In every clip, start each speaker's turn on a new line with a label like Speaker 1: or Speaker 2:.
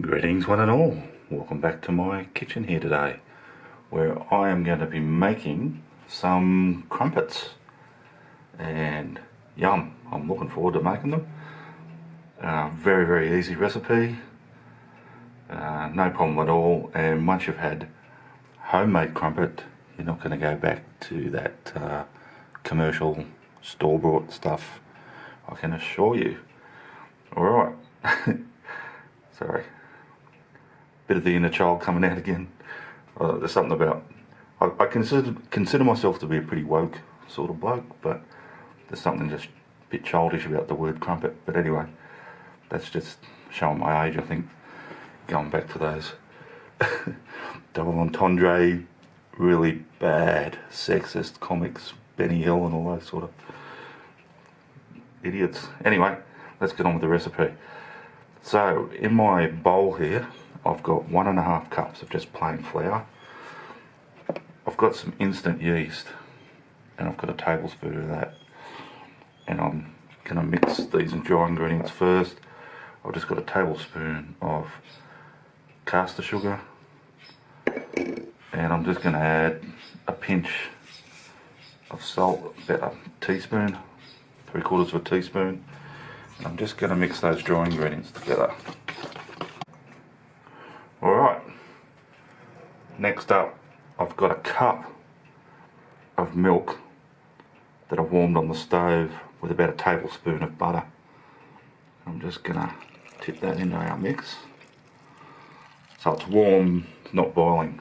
Speaker 1: Greetings one and all, welcome back to my kitchen here today, where I am going to be making some crumpets, and yum, I'm looking forward to making them. Very easy recipe, no problem at all, and once you've had homemade crumpet, you're not going to go back to that commercial store-bought stuff, I can assure you. Alright, sorry. Bit of the inner child coming out again. There's something about, I consider myself to be a pretty woke sort of bloke, but there's something just a bit childish about the word crumpet. But anyway, that's just showing my age, I think, going back to those double entendre, really bad sexist comics, Benny Hill and all those sort of idiots. Anyway, let's get on with the recipe. So in my bowl here, I've got 1.5 cups of just plain flour. I've got some instant yeast, and I've got a tablespoon of that. And I'm going to mix these dry ingredients first. I've just got a tablespoon of caster sugar, and I'm just going to add a pinch of salt, about a teaspoon, 3/4 of a teaspoon. And I'm just going to mix those dry ingredients together. Alright, next up I've got a cup of milk that I've warmed on the stove with about a tablespoon of butter. I'm just going to tip that into our mix. So it's warm, not boiling.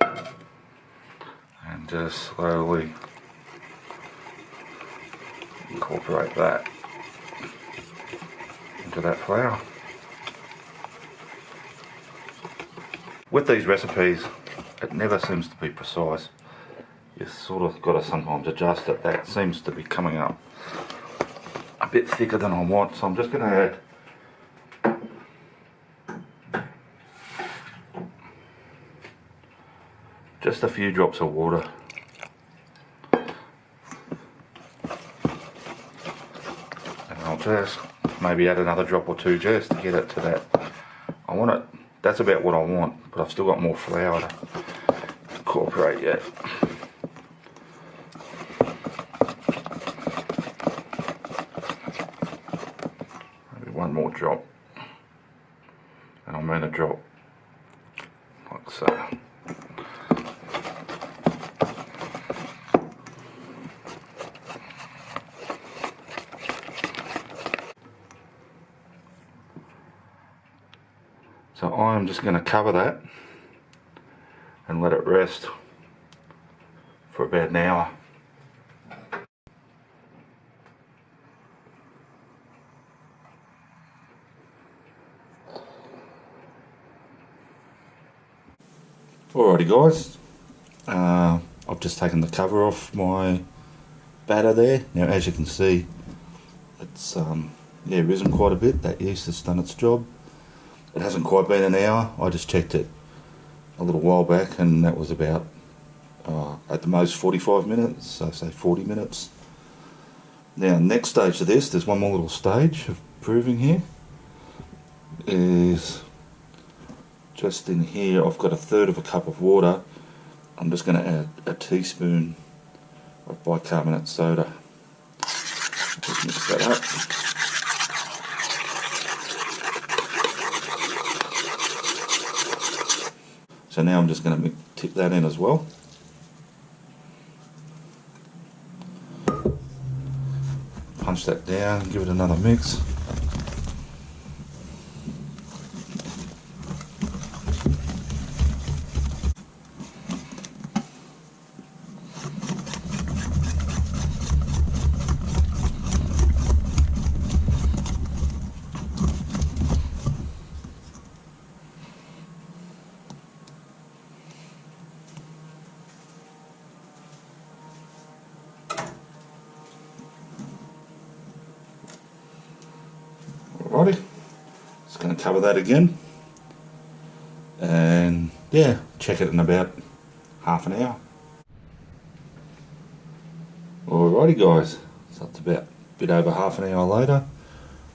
Speaker 1: And just slowly incorporate that into that flour. With these recipes, it never seems to be precise. You sort of got to sometimes adjust it. That seems to be coming up a bit thicker than I want, so I'm just going to add just a few drops of water. And I'll just maybe add another drop or two just to get it to that. I want it, that's about what I want, but I've still got more flour to incorporate yet. Maybe one more drop, and I'm going to drop like so. So I'm just going to cover that and let it rest for about an hour. Alrighty guys, I've just taken the cover off my batter there. Now as you can see, it's risen quite a bit. That yeast has done its job. It hasn't quite been an hour. I just checked it a little while back, and that was about at the most 45 minutes, so say 40 minutes. Now next stage to this, there's one more little stage of proving here, is just in here I've got 1/3 cup of water. I'm just going to add a teaspoon of bicarbonate soda. Just mix that up. So now I'm just going to tip that in as well. Punch that down, give it another mix. Alrighty, just going to cover that again, and yeah, check it in about half an hour. Alrighty guys, so it's about a bit over half an hour later.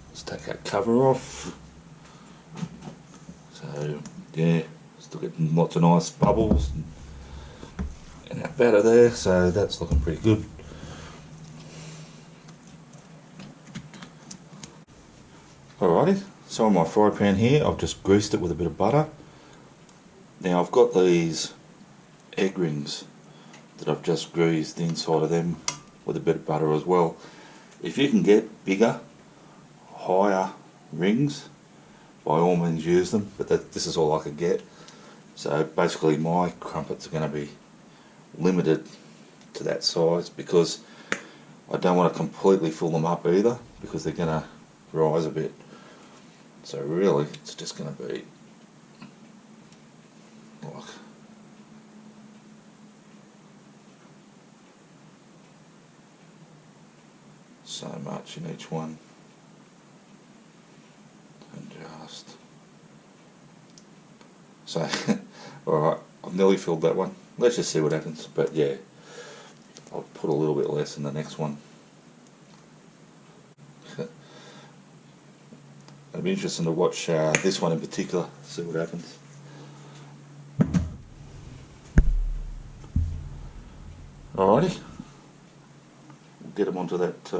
Speaker 1: Let's take that cover off. So So yeah, still getting lots of nice bubbles and our batter there, so that's looking pretty good. Alrighty, so on my fry pan here, I've just greased it with a bit of butter. Now I've got these egg rings that I've just greased the inside of them with a bit of butter as well. If you can get bigger, higher rings, by all means use them, but this is all I could get. So basically my crumpets are going to be limited to that size because I don't want to completely fill them up either, because they're going to rise a bit. So really it's just going to be like so much in each one, and just so alright, I've nearly filled that one. Let's just see what happens, but yeah, I'll put a little bit less in the next one. It'll be interesting to watch this one in particular, see what happens. Alrighty, we'll get them onto that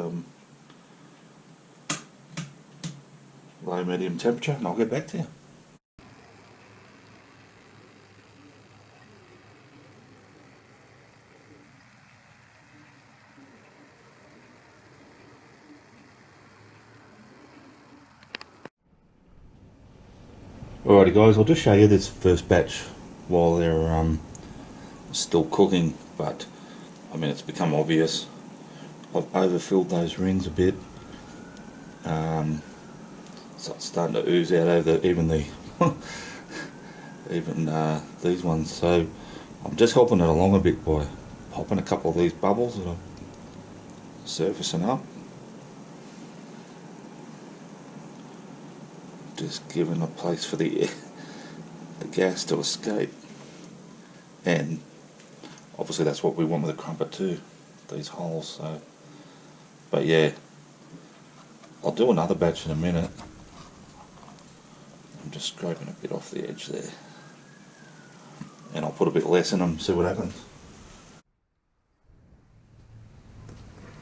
Speaker 1: low medium temperature and I'll get back to you. Alrighty guys, I'll just show you this first batch while they're still cooking, but I mean it's become obvious. I've overfilled those rings a bit, so it's starting to ooze out over even the even these ones. So I'm just helping it along a bit by popping a couple of these bubbles that are surfacing up. Just giving a place for the gas to escape, and obviously that's what we want with a crumpet too, these holes. So, but yeah, I'll do another batch in a minute. I'm just scraping a bit off the edge there, and I'll put a bit less in them, see what happens.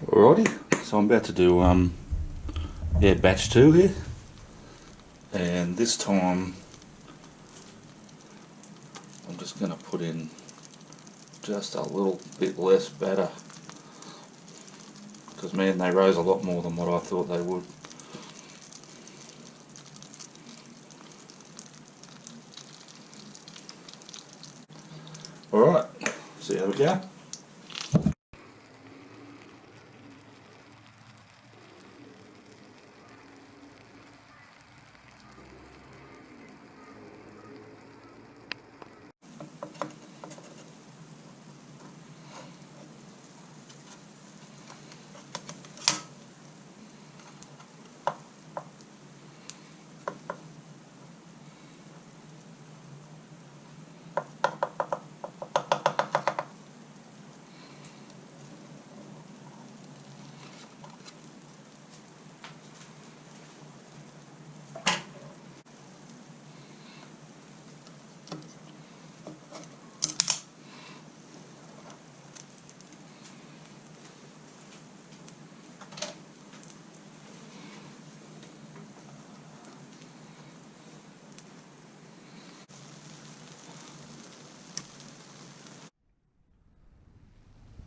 Speaker 1: Alrighty, so I'm about to do yeah, batch 2 here. And this time I'm just going to put in just a little bit less batter, because man, they rose a lot more than what I thought they would. Alright, see how we go.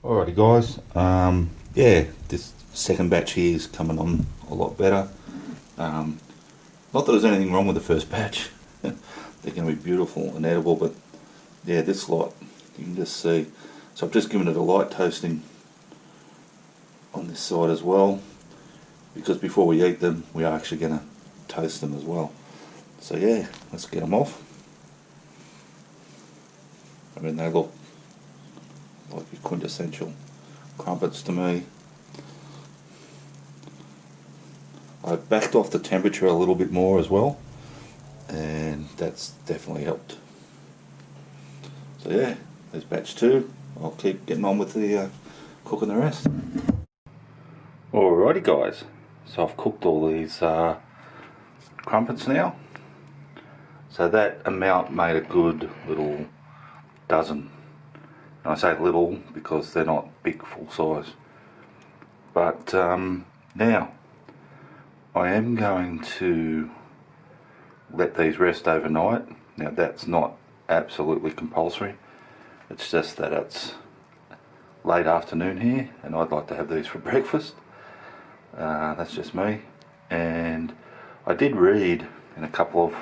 Speaker 1: Alrighty guys, yeah, this second batch here is coming on a lot better. Not that there's anything wrong with the first batch, they're going to be beautiful and edible, but yeah, this lot, you can just see. So I've just given it a light toasting on this side as well, because before we eat them, we are actually going to toast them as well. So yeah, let's get them off. I mean, they look like your quintessential crumpets to me. I backed off the temperature a little bit more as well, and that's definitely helped. So yeah, there's batch 2. I'll keep getting on with the cooking the rest. Alrighty guys, so I've cooked all these crumpets now. So that amount made a good little dozen. And I say little because they're not big full size. But now I am going to let these rest overnight. Now that's not absolutely compulsory. It's just that it's late afternoon here and I'd like to have these for breakfast. That's just me. And I did read in a couple of,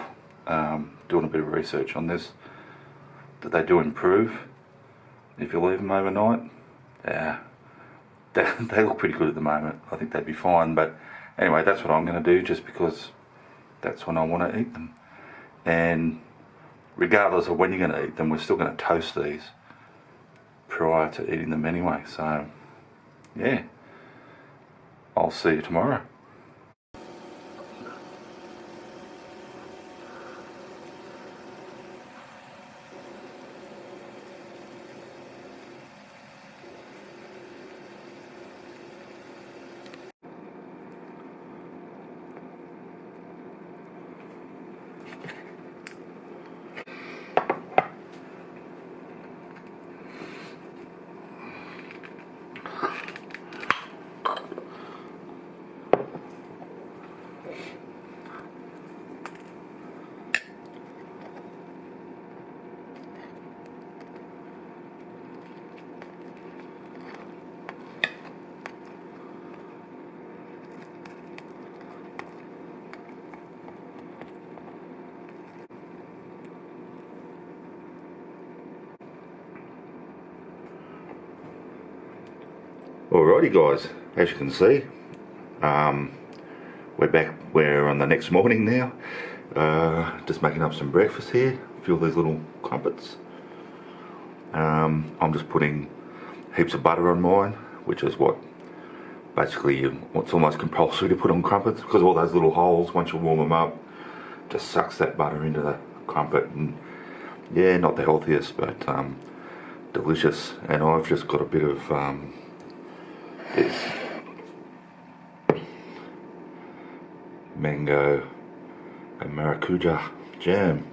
Speaker 1: doing a bit of research on this, that they do improve if you leave them overnight. Yeah, they look pretty good at the moment. I think they'd be fine, but anyway, that's what I'm going to do just because that's when I want to eat them. And regardless of when you're going to eat them, we're still going to toast these prior to eating them anyway. So yeah, I'll see you tomorrow. Alrighty guys, as you can see, we're on the next morning now. Just making up some breakfast here, a few of these little crumpets. I'm just putting heaps of butter on mine, which is what basically what's almost compulsory to put on crumpets, because all those little holes, once you warm them up, just sucks that butter into the crumpet. And yeah, not the healthiest, but delicious. And I've just got a bit of this mango and maracuja jam.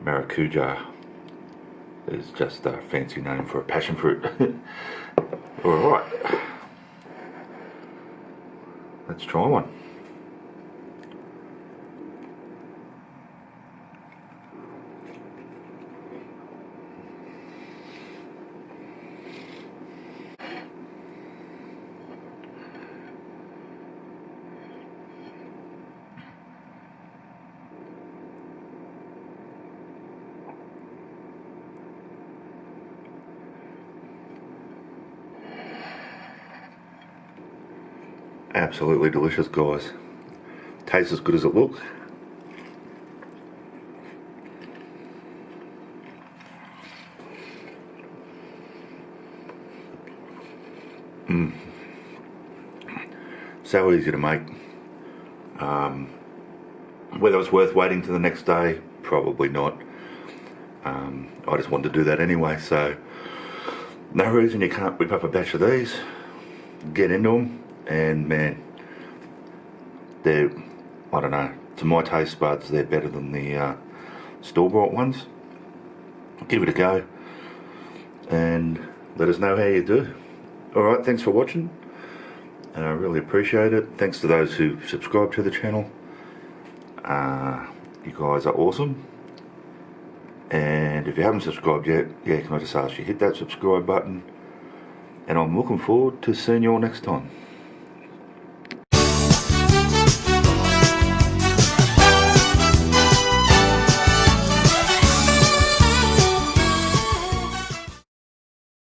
Speaker 1: Maracuja is just a fancy name for a passion fruit. Alright, let's try one. Absolutely delicious, guys. Tastes as good as it looks. So easy to make. Whether it's worth waiting to the next day, probably not. I just wanted to do that anyway, so no reason you can't whip up a batch of these, get into them, and man, they're, I don't know, to my taste buds, they're better than the store-bought ones. Give it a go and let us know how you do. Alright, thanks for watching, and I really appreciate it. Thanks to those who subscribe to the channel. You guys are awesome. And if you haven't subscribed yet, yeah, can I just ask you hit that subscribe button, and I'm looking forward to seeing you all next time.